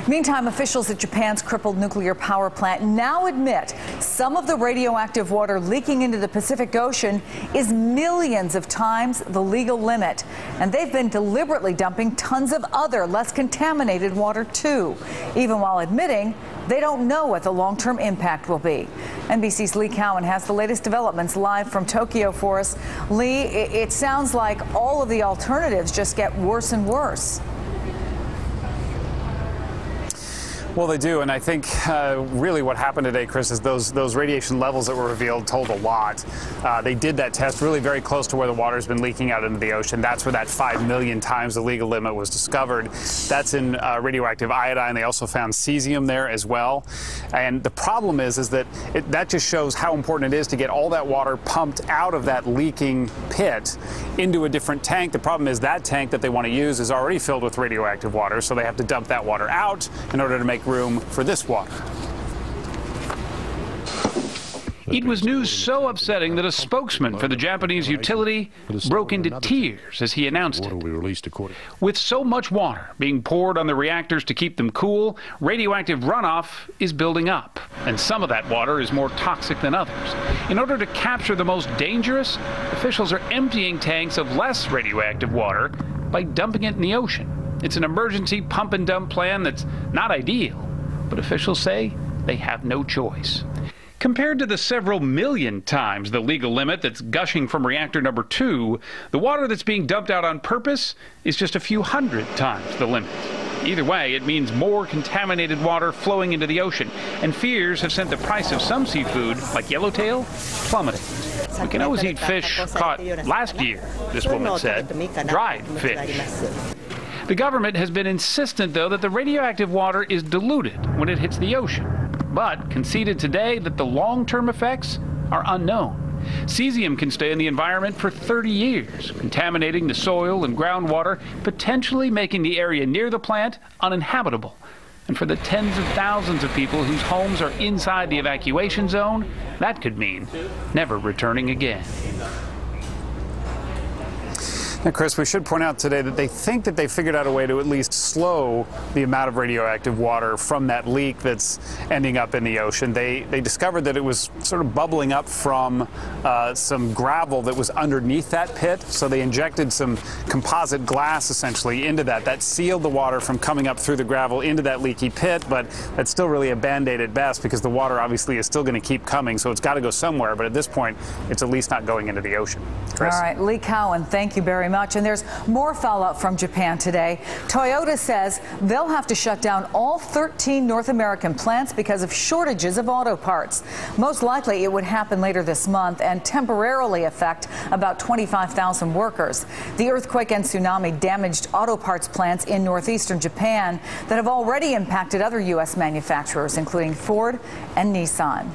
Meantime, officials at Japan's crippled nuclear power plant now admit some of the radioactive water leaking into the Pacific Ocean is millions of times the legal limit. And they've been deliberately dumping tons of other, less contaminated water, too, even while admitting they don't know what the long-term impact will be. NBC's Lee Cowan has the latest developments live from Tokyo for us. Lee, it sounds like all of the alternatives just get worse and worse. Well, they do, and I think really what happened today, Chris, is those radiation levels that were revealed told a lot. They did that test really very close to where the water's been leaking out into the ocean. That's where that 5 million times the legal limit was discovered. That's in radioactive iodine. They also found cesium there as well. And the problem is that that just shows how important it is to get all that water pumped out of that leaking pit into a different tank. The problem is that tank that they want to use is already filled with radioactive water, so they have to dump that water out in order to make room for this water. It was news so upsetting that a spokesman for the Japanese utility broke into tears as he announced it. With so much water being poured on the reactors to keep them cool, radioactive runoff is building up, and some of that water is more toxic than others. In order to capture the most dangerous, officials are emptying tanks of less radioactive water by dumping it in the ocean. It's an emergency pump and dump plan that's not ideal, but officials say they have no choice. Compared to the several million times the legal limit that's gushing from reactor number 2, the water that's being dumped out on purpose is just a few hundred times the limit. Either way, it means more contaminated water flowing into the ocean, and fears have sent the price of some seafood, like yellowtail, plummeting. We can always eat fish caught last year, this woman said, dried fish. The government has been insistent, though, that the radioactive water is diluted when it hits the ocean, but conceded today that the long-term effects are unknown. Cesium can stay in the environment for 30 years, contaminating the soil and groundwater, potentially making the area near the plant uninhabitable. And for the tens of thousands of people whose homes are inside the evacuation zone, that could mean never returning again. Now, Chris, we should point out today that they think that they figured out a way to at least slow the amount of radioactive water from that leak that's ending up in the ocean. They discovered that it was sort of bubbling up from some gravel that was underneath that pit. So they injected some composite glass essentially into that. That sealed the water from coming up through the gravel into that leaky pit, but that's still really a Band-Aid at best because the water obviously is still going to keep coming. So it's got to go somewhere, but at this point, it's at least not going into the ocean. Chris? All right, Lee Cowan, thank you very much. And there's more fallout from Japan today. Toyota says they'll have to shut down all 13 North American plants because of shortages of auto parts. Most likely it would happen later this month and temporarily affect about 25,000 workers. The earthquake and tsunami damaged auto parts plants in northeastern Japan that have already impacted other U.S. manufacturers, including Ford and Nissan.